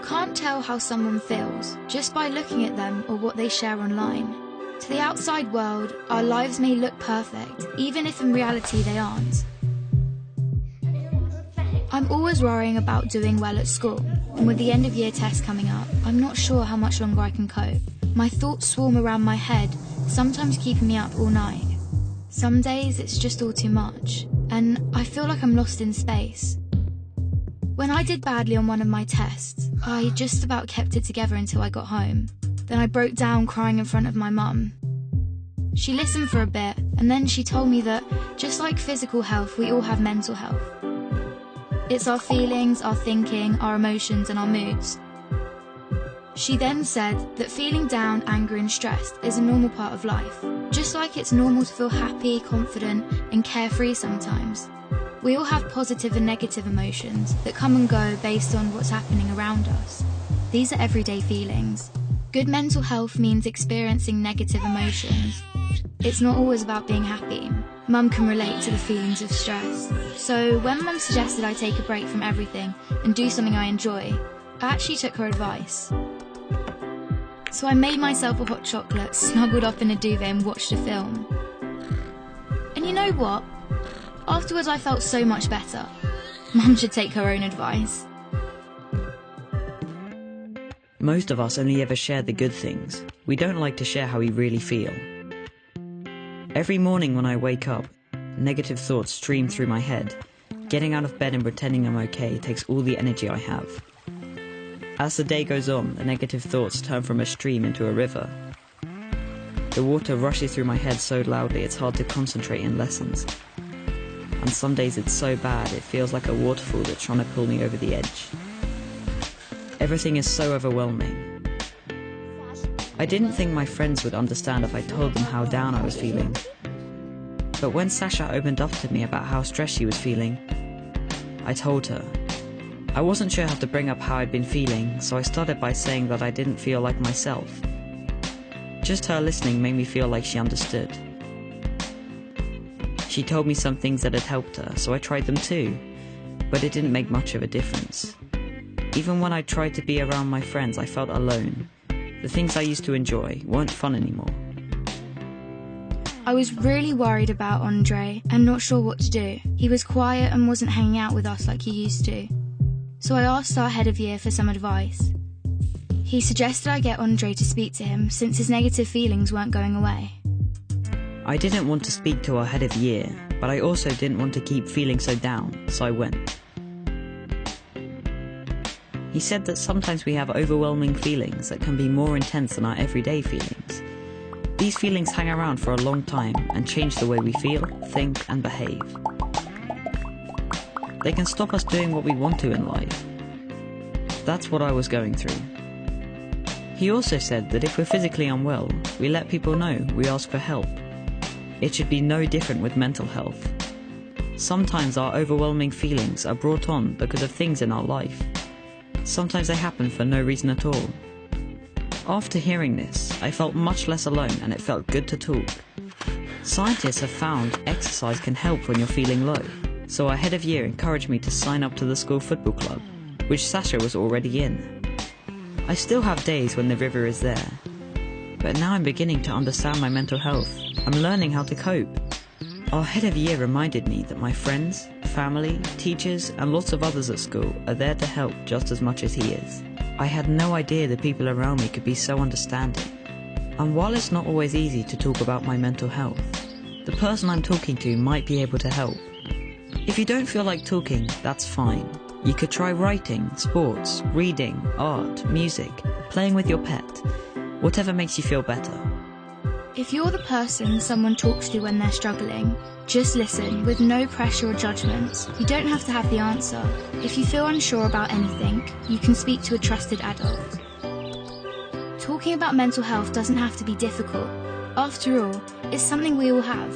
can't tell how someone feels just by looking at them or what they share online. To the outside world, our lives may look perfect, even if in reality they aren't. I'm always worrying about doing well at school, and with the end of year test coming up, I'm not sure how much longer I can cope. My thoughts swarm around my head, sometimes keeping me up all night. Some days it's just all too much, and I feel like I'm lost in space. When I did badly on one of my tests, I just about kept it together until I got home. Then I broke down crying in front of my mum. She listened for a bit, and then she told me that, just like physical health, we all have mental health. It's our feelings, our thinking, our emotions, and our moods. She then said that feeling down, angry, and stressed is a normal part of life, just like it's normal to feel happy, confident, and carefree sometimes. We all have positive and negative emotions that come and go based on what's happening around us. These are everyday feelings. Good mental health means experiencing negative emotions. It's not always about being happy. Mum can relate to the feelings of stress. So when Mum suggested I take a break from everything and do something I enjoy, I actually took her advice. So I made myself a hot chocolate, snuggled up in a duvet and watched a film. And you know what? Afterwards I felt so much better. Mum should take her own advice. Most of us only ever share the good things. We don't like to share how we really feel. Every morning when I wake up, negative thoughts stream through my head. Getting out of bed and pretending I'm okay takes all the energy I have. As the day goes on, the negative thoughts turn from a stream into a river. The water rushes through my head so loudly it's hard to concentrate in lessons. And some days it's so bad it feels like a waterfall that's trying to pull me over the edge. Everything is so overwhelming. I didn't think my friends would understand if I told them how down I was feeling. But when Sasha opened up to me about how stressed she was feeling, I told her. I wasn't sure how to bring up how I'd been feeling, so I started by saying that I didn't feel like myself. Just her listening made me feel like she understood. She told me some things that had helped her, so I tried them too, but it didn't make much of a difference. Even when I tried to be around my friends, I felt alone. The things I used to enjoy weren't fun anymore. I was really worried about Andre and not sure what to do. He was quiet and wasn't hanging out with us like he used to. So I asked our head of year for some advice. He suggested I get Andre to speak to him since his negative feelings weren't going away. I didn't want to speak to our head of year, but I also didn't want to keep feeling so down, so I went. He said that sometimes we have overwhelming feelings that can be more intense than our everyday feelings. These feelings hang around for a long time and change the way we feel, think, and behave. They can stop us doing what we want to in life. That's what I was going through. He also said that if we're physically unwell, we let people know, we ask for help. It should be no different with mental health. Sometimes our overwhelming feelings are brought on because of things in our life. Sometimes they happen for no reason at all. After hearing this, I felt much less alone and it felt good to talk. Scientists have found exercise can help when you're feeling low, so our head of year encouraged me to sign up to the school football club, which Sasha was already in. I still have days when the river is there, but now I'm beginning to understand my mental health. I'm learning how to cope. Our head of year reminded me that my friends, family, teachers, and lots of others at school are there to help just as much as he is. I had no idea the people around me could be so understanding. And while it's not always easy to talk about my mental health, the person I'm talking to might be able to help. If you don't feel like talking, that's fine. You could try writing, sports, reading, art, music, playing with your pet, whatever makes you feel better. If you're the person someone talks to when they're struggling, just listen with no pressure or judgment. You don't have to have the answer. If you feel unsure about anything, you can speak to a trusted adult. Talking about mental health doesn't have to be difficult. After all, it's something we all have.